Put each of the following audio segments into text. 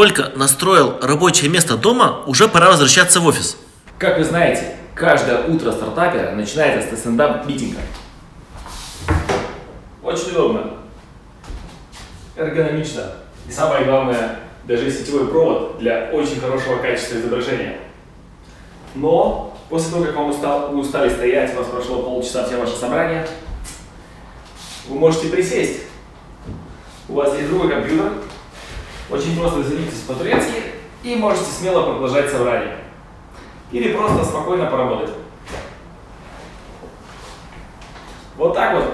Только настроил рабочее место дома, уже пора возвращаться в офис. Как вы знаете, каждое утро стартапера начинается с стендап-митинга. Очень удобно, эргономично и самое главное, даже сетевой провод для очень хорошего качества изображения. Но после того, как вы устали стоять, у вас прошло полчаса все ваше собрание, вы можете присесть. У вас есть другой компьютер. Очень просто садитесь по-турецки и можете смело продолжать собрание. Или просто спокойно поработать. Вот так вот.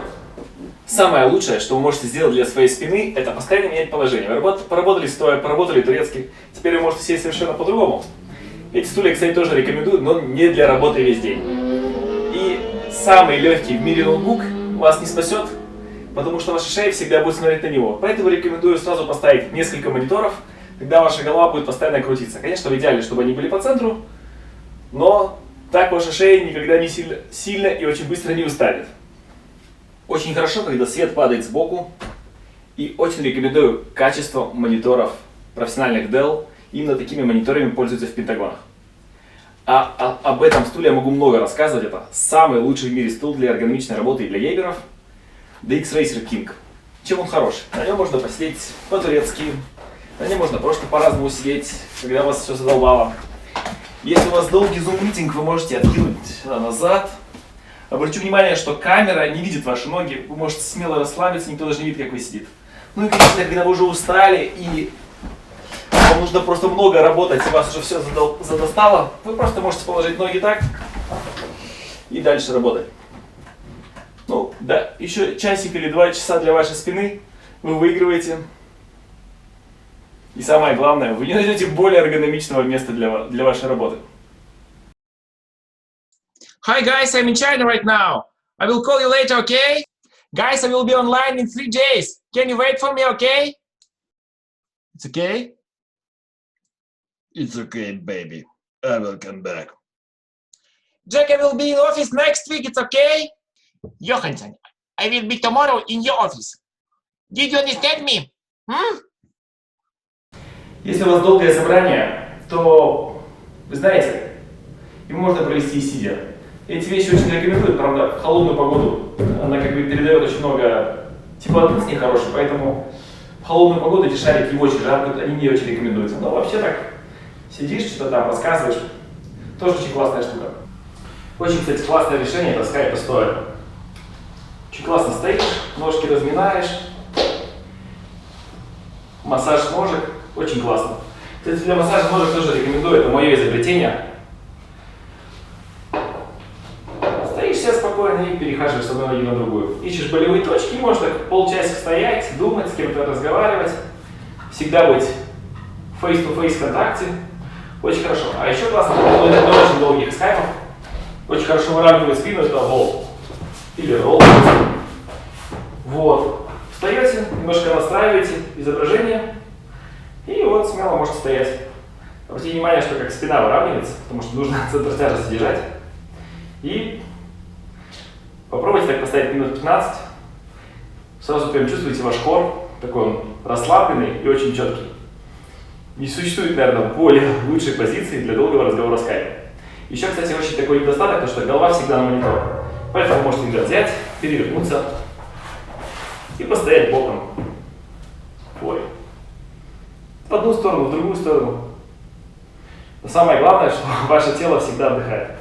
Самое лучшее, что вы можете сделать для своей спины, это постоянно менять положение. Вы поработали стоя, поработали турецки, теперь вы можете сесть совершенно по-другому. Эти стулья, кстати, тоже рекомендую, но не для работы весь день. И самый легкий в мире ноутбук вас не спасет, потому что ваша шея всегда будет смотреть на него. Поэтому рекомендую сразу поставить несколько мониторов, тогда ваша голова будет постоянно крутиться. Конечно, в идеале, чтобы они были по центру, но так ваша шея никогда не сильно и очень быстро не устанет. Очень хорошо, когда свет падает сбоку, и очень рекомендую качество мониторов профессиональных Dell. Именно такими мониторами пользуются в Пентагонах. Об этом стуле я могу много рассказывать. Это самый лучший в мире стул для эргономичной работы и для геймеров. DX Racer King. Чем он хорош? На нем можно посидеть по-турецки, на нем можно просто по-разному сидеть, когда вас все задолбало. Если у вас долгий зум-митинг, вы можете откинуть назад. Обратите внимание, что камера не видит ваши ноги, вы можете смело расслабиться, никто даже не видит, как вы сидите. Ну и, конечно, когда вы уже устали и вам нужно просто много работать, и вас уже все задостало, вы просто можете положить ноги так и дальше работать. Ну, да, еще часик или 2 часа для вашей спины вы выигрываете. И самое главное, вы не найдете более эргономичного места для вашей работы. Hi guys, I'm in China right now. I will call you later, okay? Guys, I will be online in 3 days. Can you wait for me, okay? It's okay? It's okay, baby. I will come back. Jack, I will be in office next week, it's okay? Johansson, I will be tomorrow in your office. Did you understand me? Если у вас долгое собрание, то, вы знаете, его можно провести сидя. Эти вещи очень рекомендуют, правда, в холодную погоду. Она как бы передает очень много теплоты с ней хорошей, поэтому в холодную погоду эти шарики очень жарко, они не очень рекомендуются. Но вообще так, сидишь, что-то там рассказываешь, тоже очень классная штука. Очень, кстати, классное решение — это скайп стоя. Очень классно стоишь, ножки разминаешь, массаж ножек, очень классно. Кстати, для массажа ножек тоже рекомендую, это мое изобретение. Стоишь себе спокойно и перехаживаешь с одной ноги на другую. Ищешь болевые точки, можешь так полчасика стоять, думать, с кем-то разговаривать, всегда быть face-to-face в контакте. Очень хорошо. А еще классно, для очень долгих скайпов, очень хорошо выравнивает спину, это волт. Или ролл. Вот. Встаете, немножко настраиваете изображение, и вот смело можете стоять. Обратите внимание, что как спина выравнивается, потому что нужно центр тяжести держать. И попробуйте так поставить минут 15. Сразу прям чувствуете ваш кор, такой он расслабленный и очень четкий. Не существует, наверное, более лучшей позиции для долгого разговора с скайпом. Еще, кстати, очень такой недостаток, то что голова всегда на мониторе. Поэтому вы можете взять, перевернуться и постоять боком. Ой. В одну сторону, в другую сторону. Но самое главное, что ваше тело всегда отдыхает.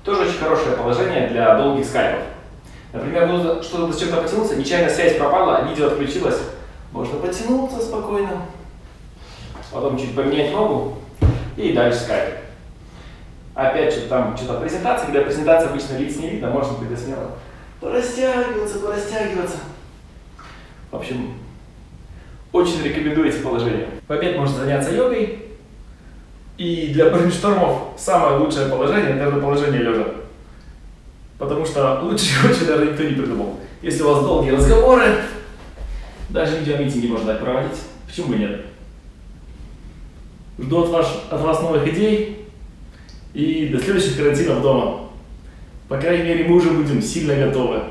Тоже очень хорошее положение для долгих скайпов. Например, нужно что-то зачем-то потянуться, нечаянно связь пропала, видео отключилось. Можно потянуться спокойно, потом чуть поменять ногу и дальше скайп. Опять что-то там, презентация, когда презентация обычно лиц не видно, можно быть смело порастягиваться. В общем, очень рекомендую эти положения. В обед можно заняться йогой. И для брейнштормов самое лучшее положение — это положение лежа. Потому что лучше очень даже никто не придумал. Если у вас долгие разговоры, даже видеомитинги можно так проводить. Почему бы нет? Жду от вас новых идей. И до следующих карантинов дома. По крайней мере, мы уже будем сильно готовы.